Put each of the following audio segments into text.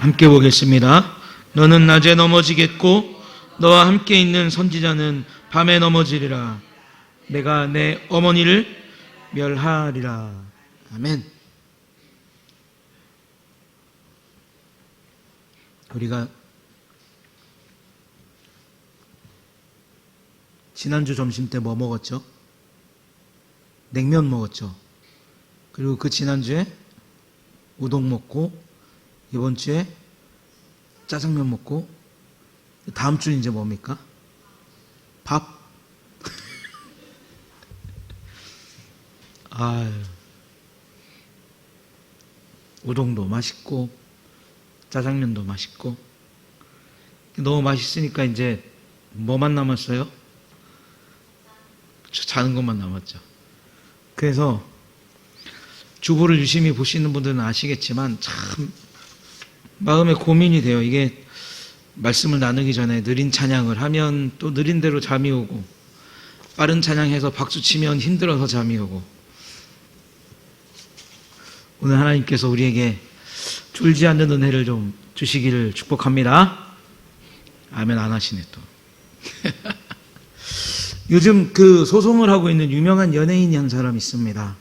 함께 보겠습니다. 너는 낮에 넘어지겠고 너와 함께 있는 선지자는 밤에 넘어지리라. 내가 내 어머니를 멸하리라. 아멘. 우리가 지난주 점심 때 뭐 먹었죠? 냉면 먹었죠. 그리고 그 지난주에 우동 먹고 이번 주에 짜장면 먹고 다음 주는 이제 뭡니까? 밥? 우동도 맛있고 짜장면도 맛있고 너무 맛있으니까 이제 뭐만 남았어요? 자는 것만 남았죠. 그래서 주보를 유심히 보시는 분들은 아시겠지만 참 마음에 고민이 돼요. 이게 말씀을 나누기 전에 느린 찬양을 하면 또 느린 대로 잠이 오고 빠른 찬양해서 박수 치면 힘들어서 잠이 오고 오늘 하나님께서 우리에게 졸지 않는 은혜를 좀 주시기를 축복합니다. 아멘 안 하시네 또. 요즘 그 소송을 하고 있는 유명한 연예인이 한 사람 있습니다.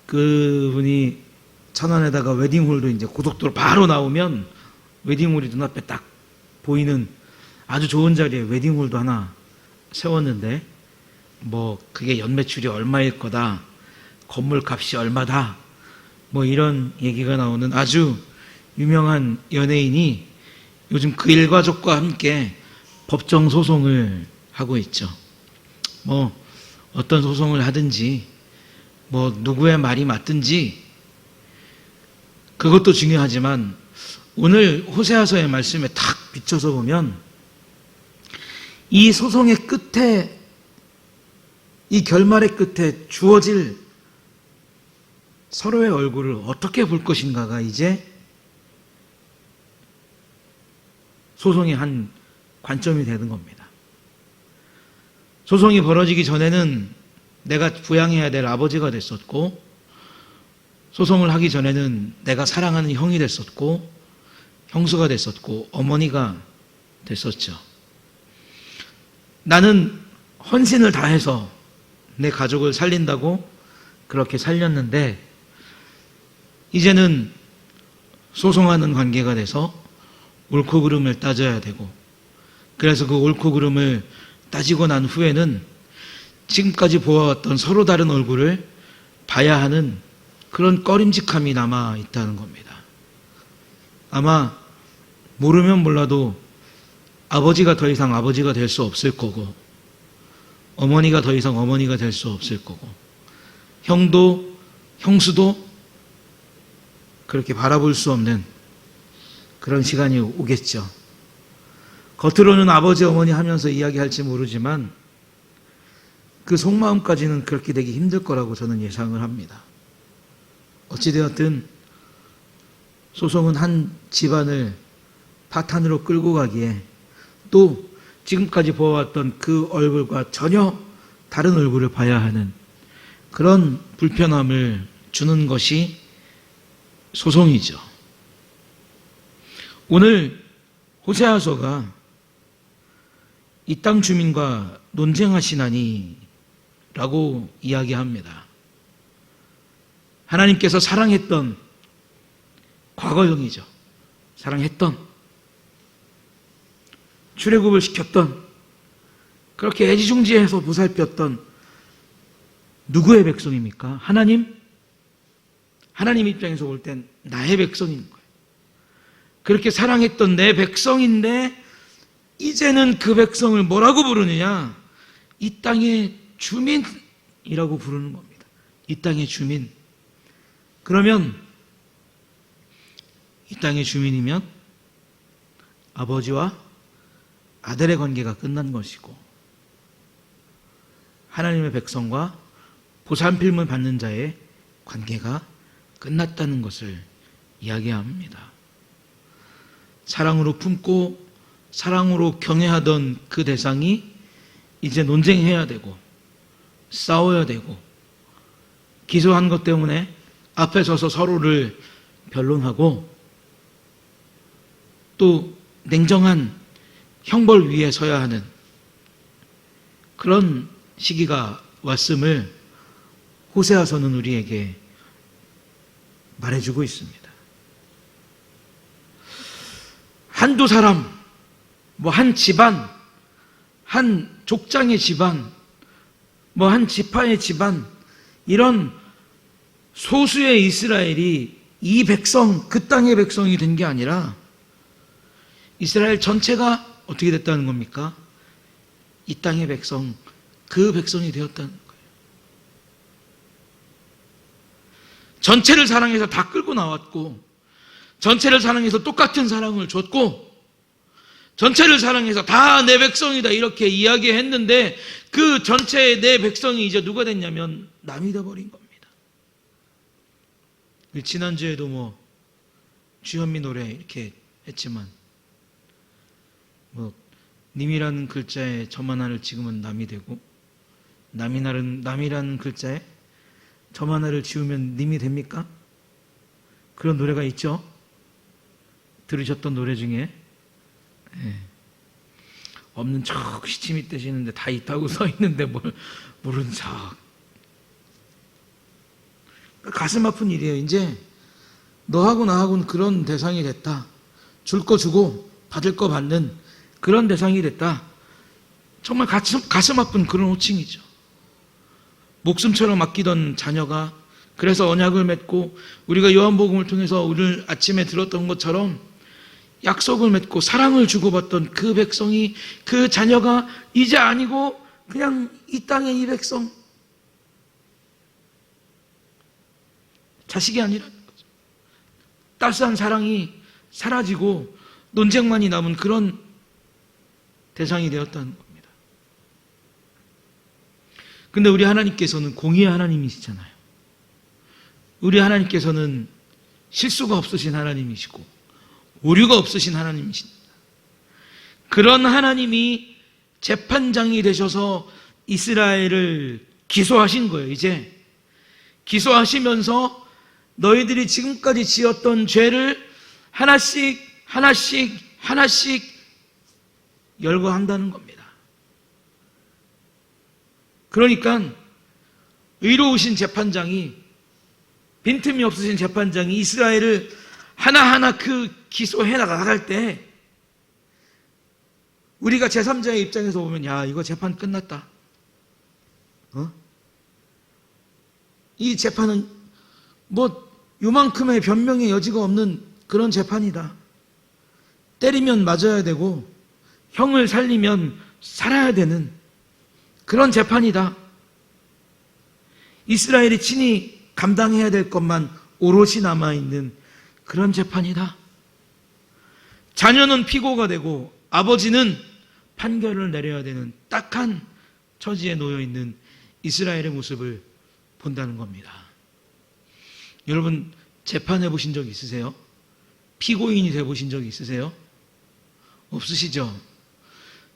그분이 천안에다가 웨딩홀도 이제 고속도로 바로 나오면 웨딩홀이 눈앞에 딱 보이는 아주 좋은 자리에 웨딩홀도 하나 세웠는데 그게 연매출이 얼마일 거다, 건물 값이 얼마다, 이런 얘기가 나오는 아주 유명한 연예인이 요즘 그 일가족과 함께 법정 소송을 하고 있죠. 어떤 소송을 하든지 누구의 말이 맞든지 그것도 중요하지만 오늘 호세아서의 말씀에 탁 비춰서 보면 이 소송의 끝에, 이 결말의 끝에 주어질 서로의 얼굴을 어떻게 볼 것인가가 이제 소송의 한 관점이 되는 겁니다. 소송이 벌어지기 전에는 내가 부양해야 될 아버지가 됐었고, 소송을 하기 전에는 내가 사랑하는 형이 됐었고, 형수가 됐었고, 어머니가 됐었죠. 나는 헌신을 다해서 내 가족을 살린다고 그렇게 살렸는데, 이제는 소송하는 관계가 돼서 옳고 그름을 따져야 되고, 그래서 그 옳고 그름을 따지고 난 후에는 지금까지 보아왔던 서로 다른 얼굴을 봐야 하는 그런 꺼림직함이 남아 있다는 겁니다. 아마 모르면 몰라도 아버지가 더 이상 아버지가 될 수 없을 거고, 어머니가 더 이상 어머니가 될 수 없을 거고, 형도 형수도 그렇게 바라볼 수 없는 그런 시간이 오겠죠. 겉으로는 아버지 어머니 하면서 이야기할지 모르지만 그 속마음까지는 그렇게 되기 힘들 거라고 저는 예상을 합니다. 어찌되었든 소송은 한 집안을 파탄으로 끌고 가기에 또 지금까지 보아왔던 그 얼굴과 전혀 다른 얼굴을 봐야 하는 그런 불편함을 주는 것이 소송이죠. 오늘 호세아서가 이 땅 주민과 논쟁하시나니 라고 이야기합니다. 하나님께서 사랑했던 과거형이죠. 사랑했던, 출애굽을 시켰던, 그렇게 애지중지해서 보살폈던 누구의 백성입니까? 하나님? 하나님 입장에서 볼 땐 나의 백성인 거예요. 그렇게 사랑했던 내 백성인데 이제는 그 백성을 뭐라고 부르느냐? 이 땅의 주민이라고 부르는 겁니다. 이 땅의 주민. 그러면 이 땅의 주민이면 아버지와 아들의 관계가 끝난 것이고, 하나님의 백성과 보살핌을 받는 자의 관계가 끝났다는 것을 이야기합니다. 사랑으로 품고 사랑으로 경외하던 그 대상이 이제 논쟁해야 되고 싸워야 되고, 기소한 것 때문에 앞에 서서 서로를 변론하고 또 냉정한 형벌 위에 서야 하는 그런 시기가 왔음을 호세아서는 우리에게 말해주고 있습니다. 한두 사람, 한 집안, 한 족장의 집안, 한 지파의 집안, 이런 소수의 이스라엘이 이 백성, 그 땅의 백성이 된 게 아니라 이스라엘 전체가 어떻게 됐다는 겁니까? 이 땅의 백성, 그 백성이 되었다는 거예요. 전체를 사랑해서 다 끌고 나왔고, 전체를 사랑해서 똑같은 사랑을 줬고, 전체를 사랑해서 다 내 백성이다 이렇게 이야기했는데 그 전체의 내 백성이 이제 누가 됐냐면 남이 되어버린 겁니다. 지난주에도 주현미 노래 이렇게 했지만 님이라는 글자에 점 하나를 지으면 남이 되고 남이라는 글자에 점 하나를 지우면 님이 됩니까? 그런 노래가 있죠? 들으셨던 노래 중에 없는 척 시침이 뜨시는데 다 있다고 써 있는데 뭘 모른 척. 가슴 아픈 일이에요. 이제 너하고 나하고는 그런 대상이 됐다. 줄 거 주고 받을 거 받는 그런 대상이 됐다. 정말 가슴 아픈 그런 호칭이죠. 목숨처럼 아끼던 자녀가 그래서 언약을 맺고 우리가 요한복음을 통해서 오늘 아침에 들었던 것처럼 약속을 맺고 사랑을 주고받던 그 백성이, 그 자녀가 이제 아니고 그냥 이 땅의 이 백성, 자식이 아니라는 거죠. 따스한 사랑이 사라지고 논쟁만이 남은 그런 대상이 되었다는 겁니다. 근데 우리 하나님께서는 공의의 하나님이시잖아요. 우리 하나님께서는 실수가 없으신 하나님이시고 오류가 없으신 하나님이십니다. 그런 하나님이 재판장이 되셔서 이스라엘을 기소하신 거예요. 이제 기소하시면서 너희들이 지금까지 지었던 죄를 하나씩 열거한다는 겁니다. 그러니까 의로우신 재판장이, 빈틈이 없으신 재판장이 이스라엘을 하나하나 기소해 나갈 때 우리가 제3자의 입장에서 보면 야, 이거 재판 끝났다. 이 재판은 요만큼의 변명의 여지가 없는 그런 재판이다. 때리면 맞아야 되고 형을 살리면 살아야 되는 그런 재판이다. 이스라엘이 친히 감당해야 될 것만 오롯이 남아있는 그런 재판이다. 자녀는 피고가 되고 아버지는 판결을 내려야 되는 딱한 처지에 놓여있는 이스라엘의 모습을 본다는 겁니다. 여러분, 재판해 보신 적 있으세요? 피고인이 돼 보신 적 있으세요? 없으시죠?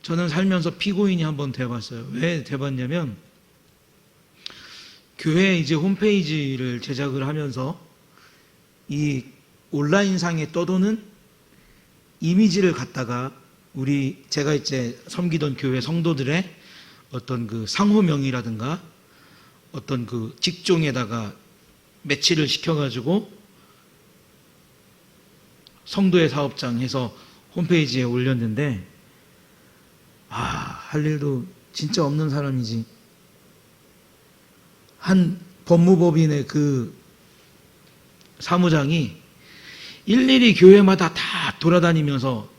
저는 살면서 피고인이 한번 돼봤어요. 왜 돼봤냐면 교회 이제 홈페이지를 제작을 하면서 이 온라인상에 떠도는 이미지를 갖다가 제가 이제 섬기던 교회 성도들의 어떤 그 상호명이라든가 어떤 그 직종에다가 매치를 시켜가지고 성도의 사업장 해서 홈페이지에 올렸는데 할 일도 진짜 없는 사람이지. 한 법무법인의 그 사무장이 일일이 교회마다 다 돌아다니면서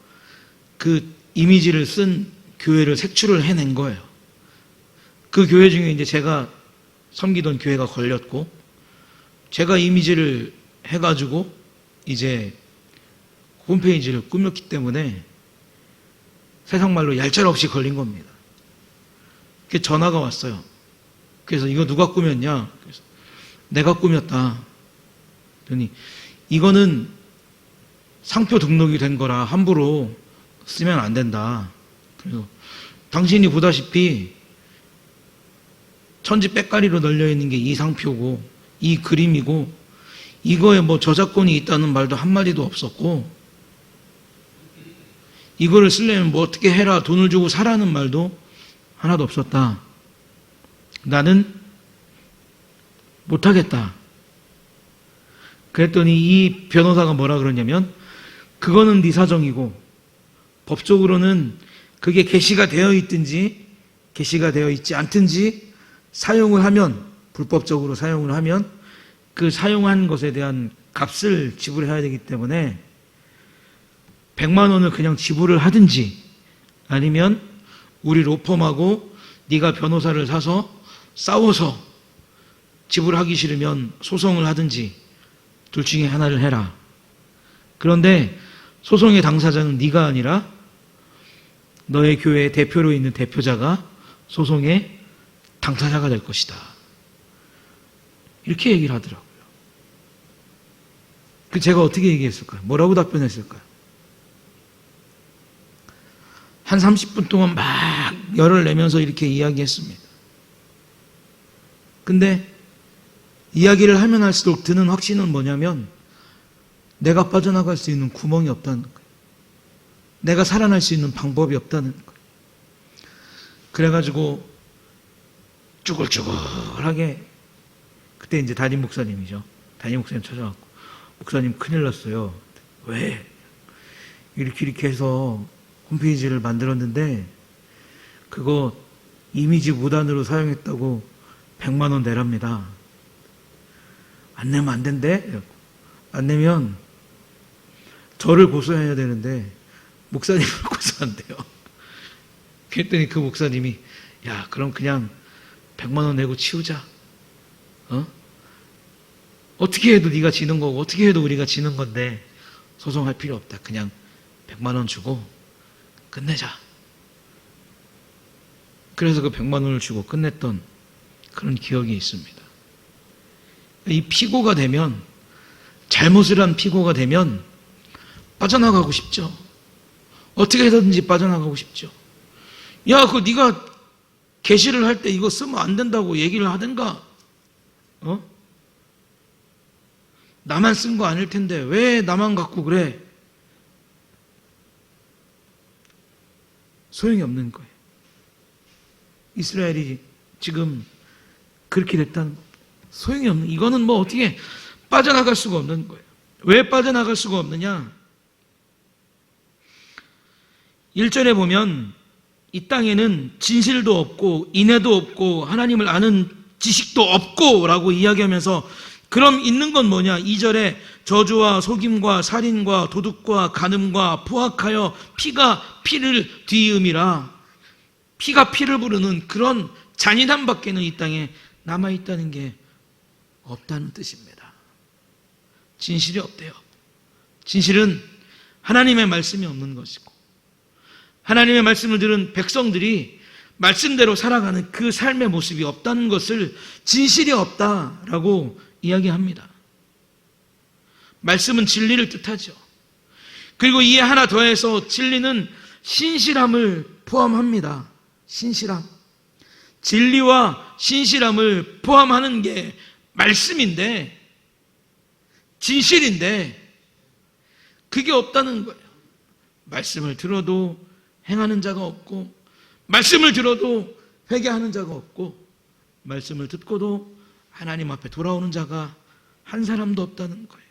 그 이미지를 쓴 교회를 색출을 해낸 거예요. 그 교회 중에 이제 제가 섬기던 교회가 걸렸고, 제가 이미지를 해가지고 이제 홈페이지를 꾸몄기 때문에 세상 말로 얄짤없이 걸린 겁니다. 그게 전화가 왔어요. 그래서 이거 누가 꾸몄냐? 그래서 내가 꾸몄다. 그러니 이거는 상표 등록이 된 거라 함부로 쓰면 안 된다. 그래서 당신이 보다시피 천지 빽가리로 널려 있는 게 이 상표고 이 그림이고 이거에 뭐 저작권이 있다는 말도 한마디도 없었고, 이거를 쓰려면 뭐 어떻게 해라, 돈을 주고 사라는 말도 하나도 없었다. 나는 못하겠다. 그랬더니 이 변호사가 뭐라 그러냐면, 그거는 네 사정이고 법적으로는 그게 게시가 되어 있든지 게시가 되어 있지 않든지 사용을 하면, 불법적으로 사용을 하면 그 사용한 것에 대한 값을 지불해야 되기 때문에 100만 원을 그냥 지불을 하든지, 아니면 우리 로펌하고 네가 변호사를 사서 싸워서 지불하기 싫으면 소송을 하든지 둘 중에 하나를 해라. 그런데 소송의 당사자는 네가 아니라 너의 교회의 대표로 있는 대표자가 소송의 당사자가 될 것이다. 이렇게 얘기를 하더라고요. 제가 어떻게 얘기했을까요? 뭐라고 답변했을까요? 한 30분 동안 막 열을 내면서 이렇게 이야기했습니다. 근데 이야기를 하면 할수록 드는 확신은 뭐냐면, 내가 빠져나갈 수 있는 구멍이 없다는 거예요. 내가 살아날 수 있는 방법이 없다는 거예요. 그래가지고 쭈글쭈글하게, 그때 이제 담임 목사님이죠. 담임 목사님 찾아왔고, 목사님 큰일 났어요. 왜? 이렇게 해서 홈페이지를 만들었는데 그거 이미지 무단으로 사용했다고 100만 원 내랍니다. 안 내면 안 된대? 안 내면 저를 고소해야 되는데 목사님을 고소한대요. 그랬더니 그 목사님이, 야, 그럼 그냥 100만 원 내고 치우자. 어떻게 해도 네가 지는 거고 어떻게 해도 우리가 지는 건데 소송할 필요 없다. 그냥 100만 원 주고 끝내자. 그래서 그 100만 원을 주고 끝냈던 그런 기억이 있습니다. 이 피고가 되면, 잘못을 한 피고가 되면 빠져나가고 싶죠. 어떻게 해서든지 빠져나가고 싶죠. 야, 그거 네가 게시를 할 때 이거 쓰면 안 된다고 얘기를 하든가. 나만 쓴 거 아닐 텐데 왜 나만 갖고 그래? 소용이 없는 거예요. 이스라엘이 지금 그렇게 됐다는 겁니다. 소용이 없는, 이거는 뭐 어떻게 빠져나갈 수가 없는 거예요. 왜 빠져나갈 수가 없느냐? 1절에 보면 이 땅에는 진실도 없고 인애도 없고 하나님을 아는 지식도 없고 라고 이야기하면서, 그럼 있는 건 뭐냐? 2절에 저주와 속임과 살인과 도둑과 간음과 포악하여 피가 피를 뒤음이라, 피가 피를 부르는 그런 잔인함밖에는 이 땅에 남아있다는 게 없다는 뜻입니다. 진실이 없대요. 진실은 하나님의 말씀이 없는 것이고, 하나님의 말씀을 들은 백성들이 말씀대로 살아가는 그 삶의 모습이 없다는 것을 진실이 없다라고 이야기합니다. 말씀은 진리를 뜻하죠. 그리고 이에 하나 더해서 진리는 신실함을 포함합니다. 신실함. 진리와 신실함을 포함하는 게 말씀인데, 진실인데 그게 없다는 거예요. 말씀을 들어도 행하는 자가 없고, 말씀을 들어도 회개하는 자가 없고, 말씀을 듣고도 하나님 앞에 돌아오는 자가 한 사람도 없다는 거예요.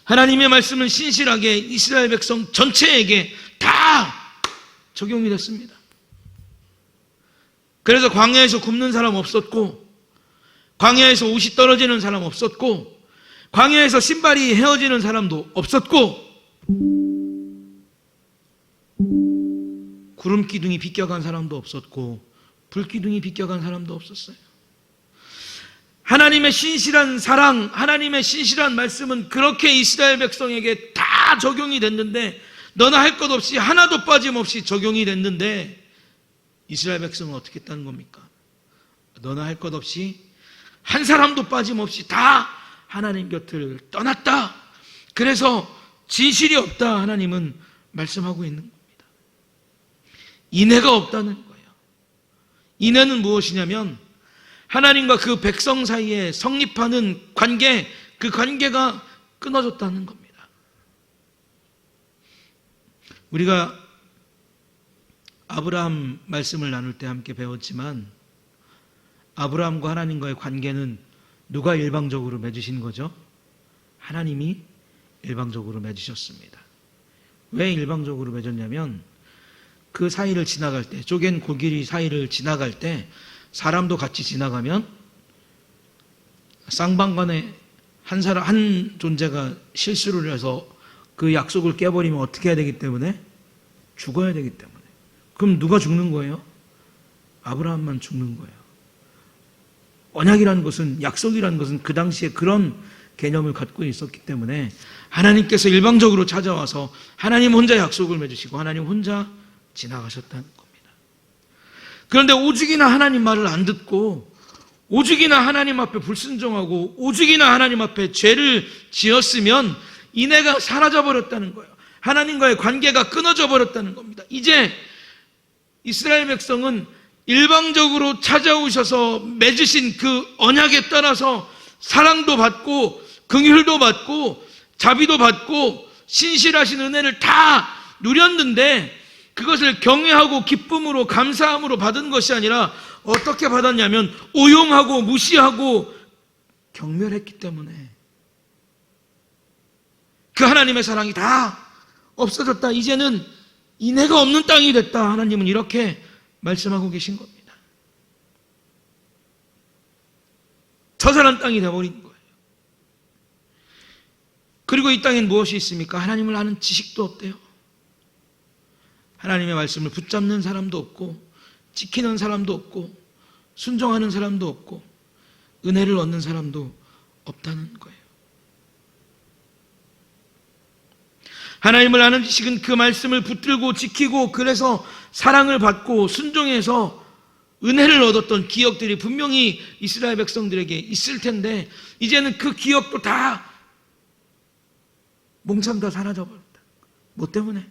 하나님의 말씀은 신실하게 이스라엘 백성 전체에게 다 적용이 됐습니다. 그래서 광야에서 굶는 사람 없었고, 광야에서 옷이 떨어지는 사람 없었고, 광야에서 신발이 헤어지는 사람도 없었고, 구름 기둥이 비껴간 사람도 없었고, 불 기둥이 비껴간 사람도 없었어요. 하나님의 신실한 사랑, 하나님의 신실한 말씀은 그렇게 이스라엘 백성에게 다 적용이 됐는데, 너나 할 것 없이 하나도 빠짐없이 적용이 됐는데, 이스라엘 백성은 어떻게 했다는 겁니까? 너나 할 것 없이 한 사람도 빠짐없이 다 하나님 곁을 떠났다. 그래서 진실이 없다, 하나님은 말씀하고 있는 겁니다. 인애가 없다는 거예요. 인애는 무엇이냐면, 하나님과 그 백성 사이에 성립하는 관계, 그 관계가 끊어졌다는 겁니다. 우리가 아브라함 말씀을 나눌 때 함께 배웠지만 아브라함과 하나님과의 관계는 누가 일방적으로 맺으신 거죠? 하나님이 일방적으로 맺으셨습니다. 왜 일방적으로 맺었냐면 그 사이를 지나갈 때, 쪼갠 골길 사이를 지나갈 때 사람도 같이 지나가면 쌍방간에 한 존재가 실수를 해서 그 약속을 깨버리면 어떻게 해야 되기 때문에? 죽어야 되기 때문에. 그럼 누가 죽는 거예요? 아브라함만 죽는 거예요. 언약이라는 것은, 약속이라는 것은 그 당시에 그런 개념을 갖고 있었기 때문에 하나님께서 일방적으로 찾아와서 하나님 혼자 약속을 맺으시고 하나님 혼자 지나가셨다는 겁니다. 그런데 오죽이나 하나님 말을 안 듣고 오죽이나 하나님 앞에 불순종하고 오죽이나 하나님 앞에 죄를 지었으면 이내가 사라져 버렸다는 거예요. 하나님과의 관계가 끊어져 버렸다는 겁니다. 이제 이스라엘 백성은 일방적으로 찾아오셔서 맺으신 그 언약에 따라서 사랑도 받고 긍휼도 받고 자비도 받고 신실하신 은혜를 다 누렸는데 그것을 경외하고 기쁨으로 감사함으로 받은 것이 아니라 어떻게 받았냐면 오용하고 무시하고 경멸했기 때문에 그 하나님의 사랑이 다 없어졌다. 이제는 인애가 없는 땅이 됐다. 하나님은 이렇게 말씀하고 계신 겁니다. 처절한 땅이 되어버린 거예요. 그리고 이 땅엔 무엇이 있습니까? 하나님을 아는 지식도 없대요. 하나님의 말씀을 붙잡는 사람도 없고 지키는 사람도 없고 순종하는 사람도 없고 은혜를 얻는 사람도 없다는 거예요. 하나님을 아는 지식은 그 말씀을 붙들고 지키고 그래서 사랑을 받고 순종해서 은혜를 얻었던 기억들이 분명히 이스라엘 백성들에게 있을 텐데 이제는 그 기억도 다 몽참 다 사라져버렸다. 뭐 때문에?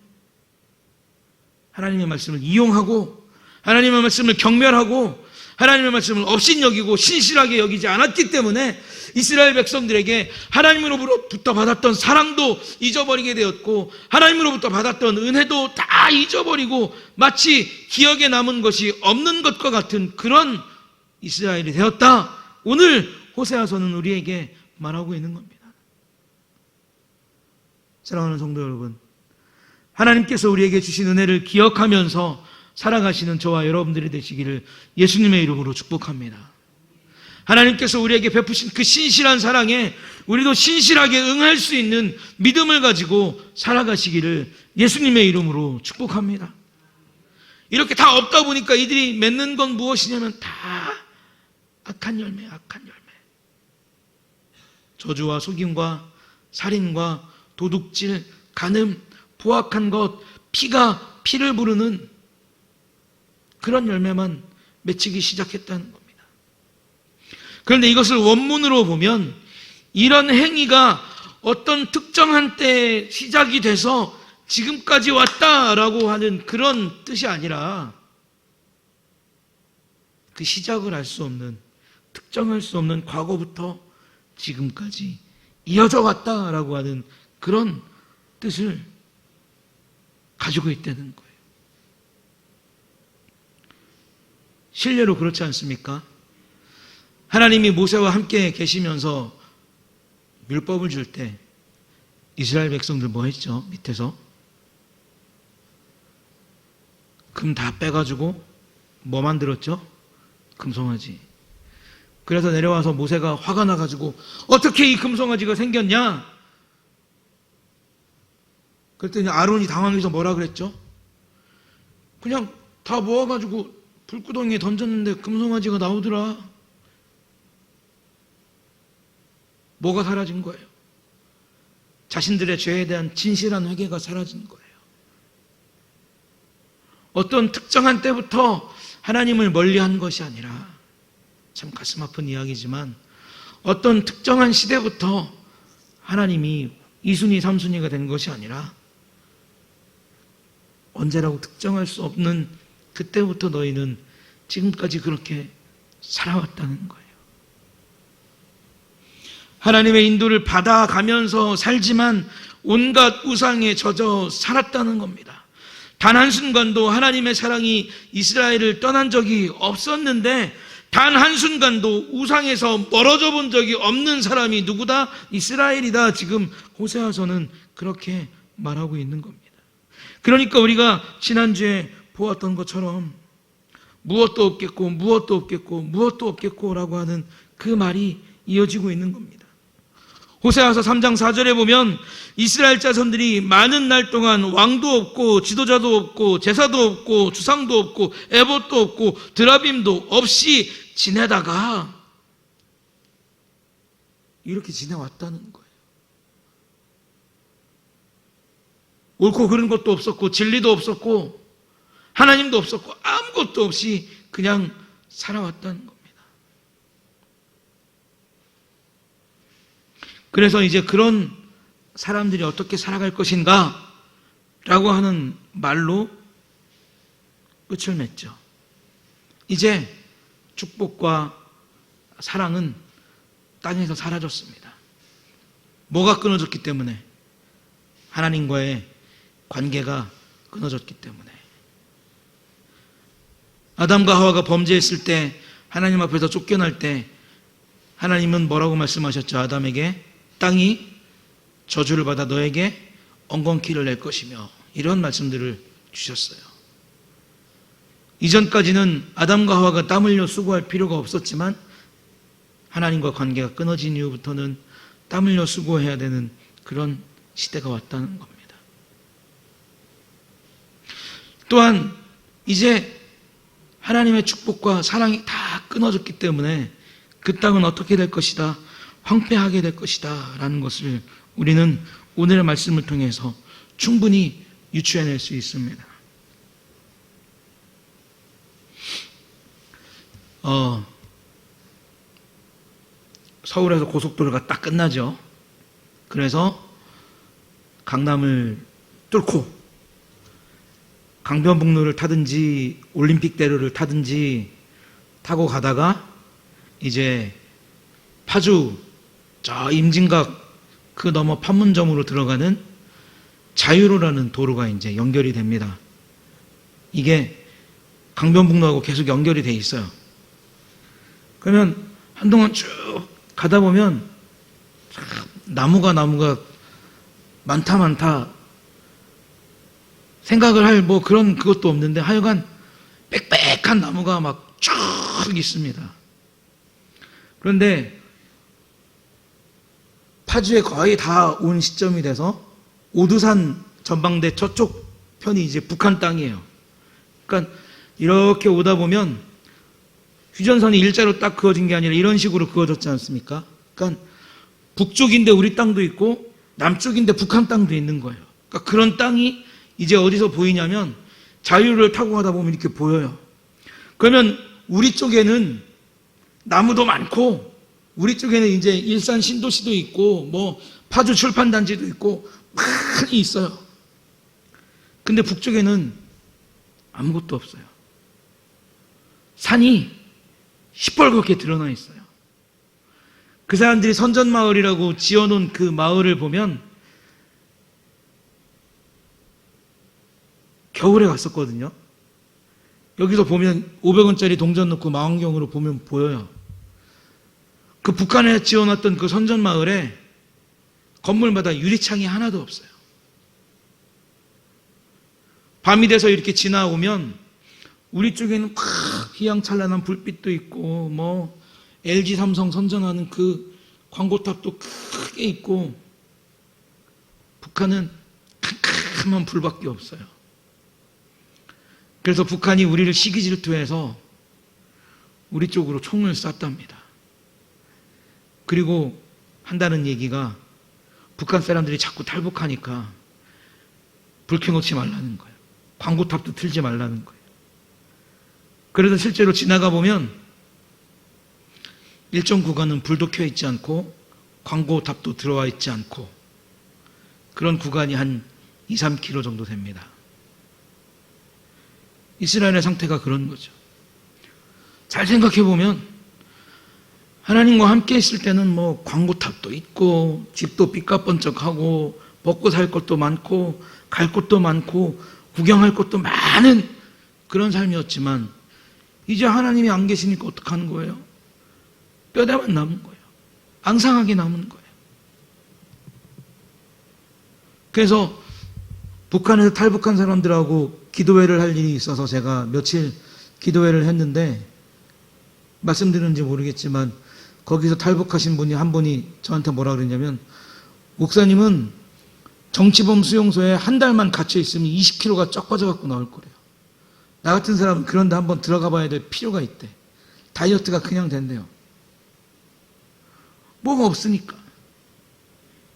하나님의 말씀을 이용하고 하나님의 말씀을 경멸하고 하나님의 말씀을 업신여기고 신실하게 여기지 않았기 때문에 이스라엘 백성들에게 하나님으로부터 받았던 사랑도 잊어버리게 되었고 하나님으로부터 받았던 은혜도 다 잊어버리고 마치 기억에 남은 것이 없는 것과 같은 그런 이스라엘이 되었다. 오늘 호세아서는 우리에게 말하고 있는 겁니다. 사랑하는 성도 여러분, 하나님께서 우리에게 주신 은혜를 기억하면서 살아가시는 저와 여러분들이 되시기를 예수님의 이름으로 축복합니다. 하나님께서 우리에게 베푸신 그 신실한 사랑에 우리도 신실하게 응할 수 있는 믿음을 가지고 살아가시기를 예수님의 이름으로 축복합니다. 이렇게 다 없다 보니까 이들이 맺는 건 무엇이냐면 다 악한 열매, 악한 열매. 저주와 속임과 살인과 도둑질, 간음, 포악한 것, 피가 피를 부르는 그런 열매만 맺히기 시작했다는 겁니다. 그런데 이것을 원문으로 보면 이런 행위가 어떤 특정한 때에 시작이 돼서 지금까지 왔다라고 하는 그런 뜻이 아니라 그 시작을 알 수 없는, 특정할 수 없는 과거부터 지금까지 이어져 왔다라고 하는 그런 뜻을 가지고 있다는 거예요. 실례로 그렇지 않습니까? 하나님이 모세와 함께 계시면서 율법을 줄 때 이스라엘 백성들 뭐 했죠? 밑에서 금 다 빼가지고 뭐 만들었죠? 금송아지. 그래서 내려와서 모세가 화가 나가지고 어떻게 이 금송아지가 생겼냐? 그랬더니 아론이 당황해서 뭐라 그랬죠? 그냥 다 모아가지고 불구덩이에 던졌는데 금송아지가 나오더라. 뭐가 사라진 거예요? 자신들의 죄에 대한 진실한 회개가 사라진 거예요. 어떤 특정한 때부터 하나님을 멀리한 것이 아니라, 참 가슴 아픈 이야기지만 어떤 특정한 시대부터 하나님이 2순위, 3순위가 된 것이 아니라 언제라고 특정할 수 없는 그때부터 너희는 지금까지 그렇게 살아왔다는 거예요. 하나님의 인도를 받아가면서 살지만 온갖 우상에 젖어 살았다는 겁니다. 단 한순간도 하나님의 사랑이 이스라엘을 떠난 적이 없었는데 단 한순간도 우상에서 멀어져 본 적이 없는 사람이 누구다? 이스라엘이다. 지금 호세아서는 그렇게 말하고 있는 겁니다. 그러니까 우리가 지난주에 보았던 것처럼 무엇도 없겠고 무엇도 없겠고 무엇도 없겠고 라고 하는 그 말이 이어지고 있는 겁니다. 호세아서 3장 4절에 보면 이스라엘 자손들이 많은 날 동안 왕도 없고 지도자도 없고 제사도 없고 주상도 없고 에봇도 없고 드라빔도 없이 지내다가 이렇게 지내왔다는 거예요. 옳고 그른 것도 없었고 진리도 없었고 하나님도 없었고 아무것도 없이 그냥 살아왔다는 겁니다. 그래서 이제 그런 사람들이 어떻게 살아갈 것인가 라고 하는 말로 끝을 맺죠. 이제 축복과 사랑은 땅에서 사라졌습니다. 뭐가 끊어졌기 때문에? 하나님과의 관계가 끊어졌기 때문에. 아담과 하와가 범죄했을 때, 하나님 앞에서 쫓겨날 때 하나님은 뭐라고 말씀하셨죠? 아담에게 땅이 저주를 받아 너에게 엉겅퀴를 낼 것이며 이런 말씀들을 주셨어요. 이전까지는 아담과 하와가 땀 흘려 수고할 필요가 없었지만 하나님과 관계가 끊어진 이후부터는 땀 흘려 수고해야 되는 그런 시대가 왔다는 겁니다. 또한 이제 하나님의 축복과 사랑이 다 끊어졌기 때문에 그 땅은 어떻게 될 것이다? 황폐하게 될 것이다 라는 것을 우리는 오늘의 말씀을 통해서 충분히 유추해낼 수 있습니다. 서울에서 고속도로가 딱 끝나죠. 그래서 강남을 뚫고 강변북로를 타든지 올림픽대로를 타든지 타고 가다가 이제 파주 저 임진각 그 너머 판문점으로 들어가는 자유로라는 도로가 이제 연결이 됩니다. 이게 강변북로하고 계속 연결이 돼 있어요. 그러면 한동안 쭉 가다 보면 나무가 많다 생각을 할 뭐 그런 그것도 없는데 하여간 빽빽한 나무가 막 쭉 있습니다. 그런데 파주에 거의 다 온 시점이 돼서 오두산 전망대 저쪽 편이 이제 북한 땅이에요. 그러니까 이렇게 오다 보면 휴전선이 일자로 딱 그어진 게 아니라 이런 식으로 그어졌지 않습니까? 그러니까 북쪽인데 우리 땅도 있고 남쪽인데 북한 땅도 있는 거예요. 그러니까 그런 땅이 이제 어디서 보이냐면 자유를 타고 가다 보면 이렇게 보여요. 그러면 우리 쪽에는 나무도 많고 우리 쪽에는 이제 일산 신도시도 있고 뭐 파주 출판단지도 있고 많이 있어요. 근데 북쪽에는 아무것도 없어요. 산이 시뻘겋게 드러나 있어요. 그 사람들이 선전마을이라고 지어놓은 그 마을을 보면 겨울에 갔었거든요. 여기서 보면 500원짜리 동전 넣고 망원경으로 보면 보여요. 그 북한에 지어놨던 그 선전마을에 건물마다 유리창이 하나도 없어요. 밤이 돼서 이렇게 지나오면 우리 쪽에는 막 휘황찬란한 불빛도 있고 뭐 LG 삼성 선전하는 그 광고탑도 크게 있고 북한은 캄캄한 불밖에 없어요. 그래서 북한이 우리를 시기 질투해서 우리 쪽으로 총을 쐈답니다. 그리고 한다는 얘기가 북한 사람들이 자꾸 탈북하니까 불 켜놓지 말라는 거예요. 광고탑도 틀지 말라는 거예요. 그래서 실제로 지나가 보면 일정 구간은 불도 켜 있지 않고 광고탑도 들어와 있지 않고 그런 구간이 한 2, 3km 정도 됩니다. 이스라엘의 상태가 그런 거죠. 잘 생각해 보면 하나님과 함께 있을 때는 뭐 광고탑도 있고 집도 삐까번쩍하고 먹고 살 것도 많고 갈 곳도 많고 구경할 것도 많은 그런 삶이었지만 이제 하나님이 안 계시니까 어떡하는 거예요? 뼈대만 남은 거예요. 앙상하게 남은 거예요. 그래서 북한에서 탈북한 사람들하고 기도회를 할 일이 있어서 제가 며칠 기도회를 했는데 말씀드렸는지 모르겠지만 거기서 탈북하신 분이 한 분이 저한테 뭐라 그랬냐면 목사님은 정치범 수용소에 한 달만 갇혀 있으면 20kg가 쩍 빠져갖고 나올 거래요. 나 같은 사람은 그런데 한번 들어가 봐야 될 필요가 있대. 다이어트가 그냥 된대요. 뭐가 없으니까.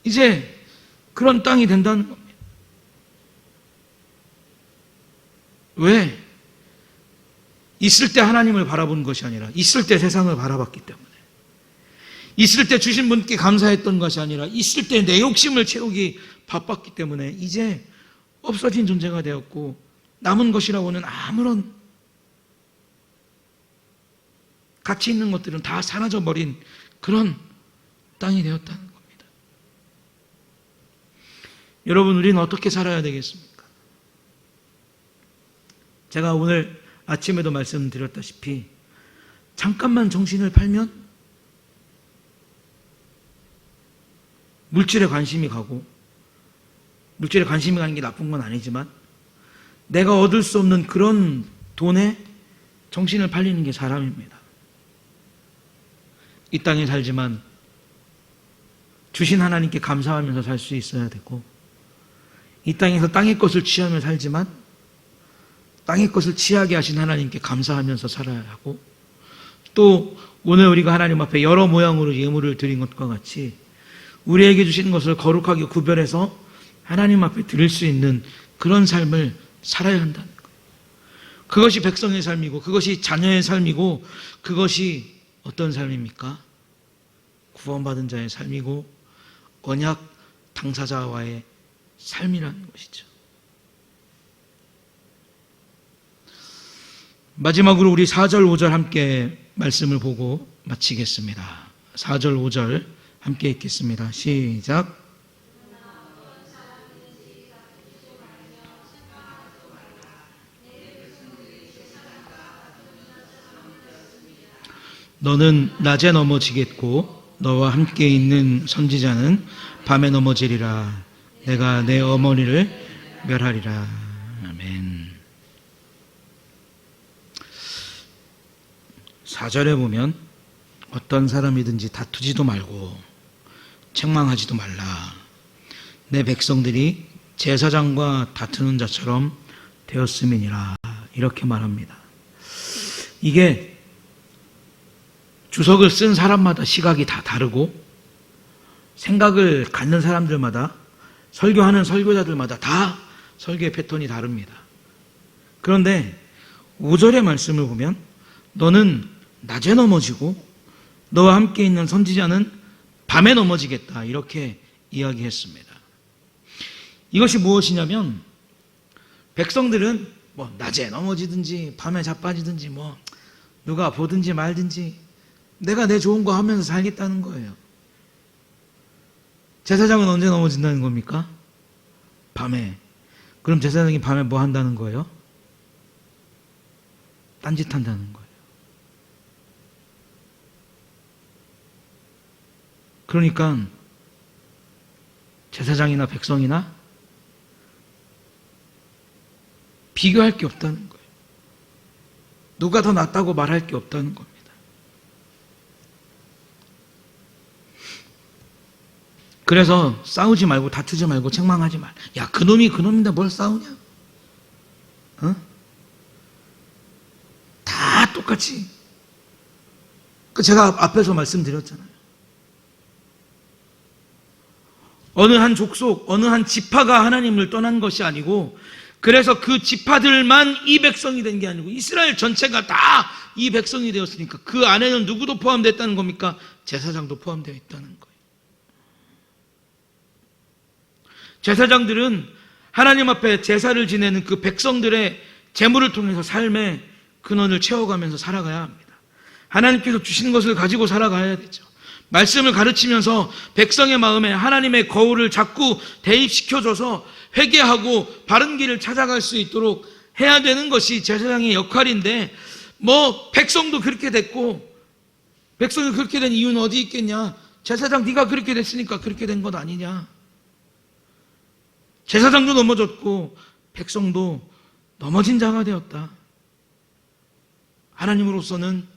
이제 그런 땅이 된다는 겁니다. 왜? 있을 때 하나님을 바라본 것이 아니라 있을 때 세상을 바라봤기 때문에, 있을 때 주신 분께 감사했던 것이 아니라 있을 때 내 욕심을 채우기 바빴기 때문에 이제 없어진 존재가 되었고 남은 것이라고는 아무런 가치 있는 것들은 다 사라져버린 그런 땅이 되었다는 겁니다. 여러분, 우리는 어떻게 살아야 되겠습니까? 제가 오늘 아침에도 말씀드렸다시피 잠깐만 정신을 팔면 물질에 관심이 가고, 물질에 관심이 가는 게 나쁜 건 아니지만 내가 얻을 수 없는 그런 돈에 정신을 팔리는 게 사람입니다. 이 땅에 살지만 주신 하나님께 감사하면서 살 수 있어야 되고, 이 땅에서 땅의 것을 취하며 살지만 땅의 것을 취하게 하신 하나님께 감사하면서 살아야 하고, 또 오늘 우리가 하나님 앞에 여러 모양으로 예물을 드린 것과 같이 우리에게 주신 것을 거룩하게 구별해서 하나님 앞에 드릴 수 있는 그런 삶을 살아야 한다는 거예요. 그것이 백성의 삶이고, 그것이 자녀의 삶이고, 그것이 어떤 삶입니까? 구원받은 자의 삶이고 언약 당사자와의 삶이라는 것이죠. 마지막으로 우리 4절 5절 함께 말씀을 보고 마치겠습니다. 4절 5절 함께 읽겠습니다. 시작. 너는 낮에 넘어지겠고 너와 함께 있는 선지자는 밤에 넘어지리라. 내가 내 어머니를 멸하리라. 아멘. 4절에 보면 어떤 사람이든지 다투지도 말고 책망하지도 말라. 내 백성들이 제사장과 다투는 자처럼 되었음이니라. 이렇게 말합니다. 이게 주석을 쓴 사람마다 시각이 다 다르고 생각을 갖는 사람들마다, 설교하는 설교자들마다 다 설교의 패턴이 다릅니다. 그런데 5절의 말씀을 보면 너는 낮에 넘어지고 너와 함께 있는 선지자는 밤에 넘어지겠다, 이렇게 이야기했습니다. 이것이 무엇이냐면 백성들은 뭐 낮에 넘어지든지 밤에 자빠지든지 뭐 누가 보든지 말든지 내가 내 좋은 거 하면서 살겠다는 거예요. 제사장은 언제 넘어진다는 겁니까? 밤에. 그럼 제사장이 밤에 뭐 한다는 거예요? 딴짓 한다는 거예요. 그러니까 제사장이나 백성이나 비교할 게 없다는 거예요. 누가 더 낫다고 말할 게 없다는 겁니다. 그래서 싸우지 말고 다투지 말고 책망하지 말. 야, 그놈이 그놈인데 뭘 싸우냐? 어? 다 똑같이. 제가 앞에서 말씀드렸잖아요. 어느 한 족속, 어느 한 지파가 하나님을 떠난 것이 아니고, 그래서 그 지파들만 이 백성이 된 게 아니고 이스라엘 전체가 다 이 백성이 되었으니까 그 안에는 누구도 포함됐다는 겁니까? 제사장도 포함되어 있다는 거예요. 제사장들은 하나님 앞에 제사를 지내는 그 백성들의 제물을 통해서 삶의 근원을 채워가면서 살아가야 합니다. 하나님께서 주신 것을 가지고 살아가야 되죠. 말씀을 가르치면서 백성의 마음에 하나님의 거울을 자꾸 대입시켜줘서 회개하고 바른 길을 찾아갈 수 있도록 해야 되는 것이 제사장의 역할인데, 백성도 그렇게 됐고, 백성이 그렇게 된 이유는 어디 있겠냐? 제사장 네가 그렇게 됐으니까 그렇게 된 것 아니냐? 제사장도 넘어졌고 백성도 넘어진 자가 되었다. 하나님으로서는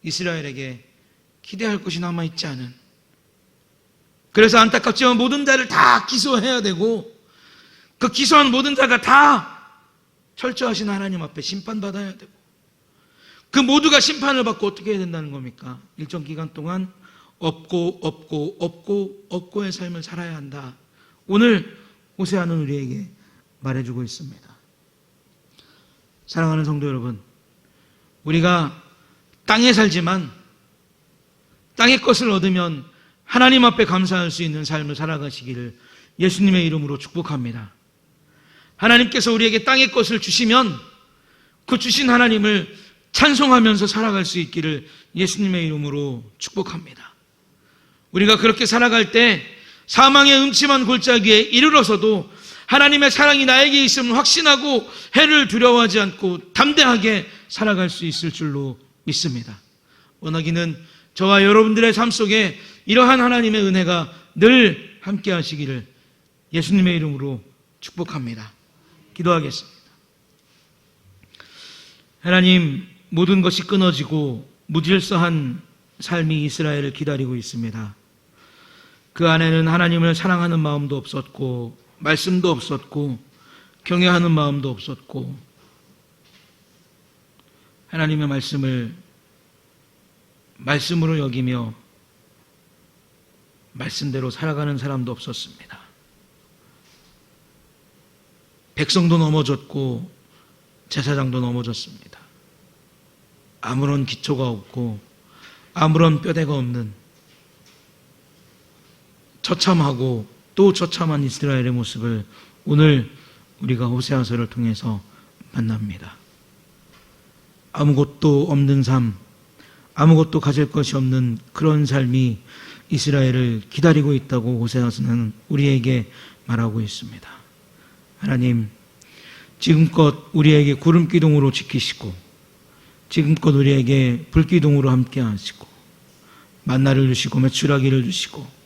이스라엘에게 기대할 것이 남아있지 않은, 그래서 안타깝지만 모든 자를 다 기소해야 되고, 그 기소한 모든 자가 다 철저하신 하나님 앞에 심판받아야 되고, 그 모두가 심판을 받고 어떻게 해야 된다는 겁니까? 일정 기간 동안 없고의 삶을 살아야 한다. 오늘 호세아는 우리에게 말해주고 있습니다. 사랑하는 성도 여러분, 우리가 땅에 살지만 땅의 것을 얻으면 하나님 앞에 감사할 수 있는 삶을 살아가시기를 예수님의 이름으로 축복합니다. 하나님께서 우리에게 땅의 것을 주시면 그 주신 하나님을 찬송하면서 살아갈 수 있기를 예수님의 이름으로 축복합니다. 우리가 그렇게 살아갈 때 사망의 음침한 골짜기에 이르러서도 하나님의 사랑이 나에게 있음을 확신하고 해를 두려워하지 않고 담대하게 살아갈 수 있을 줄로 믿습니다. 원하기는 저와 여러분들의 삶 속에 이러한 하나님의 은혜가 늘 함께 하시기를 예수님의 이름으로 축복합니다. 기도하겠습니다. 하나님, 모든 것이 끊어지고 무질서한 삶이 이스라엘을 기다리고 있습니다. 그 안에는 하나님을 사랑하는 마음도 없었고, 말씀도 없었고, 경외하는 마음도 없었고, 하나님의 말씀을 말씀으로 여기며 말씀대로 살아가는 사람도 없었습니다. 백성도 넘어졌고 제사장도 넘어졌습니다. 아무런 기초가 없고 아무런 뼈대가 없는 처참하고 또 처참한 이스라엘의 모습을 오늘 우리가 호세아서를 통해서 만납니다. 아무것도 없는 삶, 아무것도 가질 것이 없는 그런 삶이 이스라엘을 기다리고 있다고 호세아서는 우리에게 말하고 있습니다. 하나님, 지금껏 우리에게 구름 기둥으로 지키시고 지금껏 우리에게 불 기둥으로 함께 하시고 만나를 주시고 메추라기를 주시고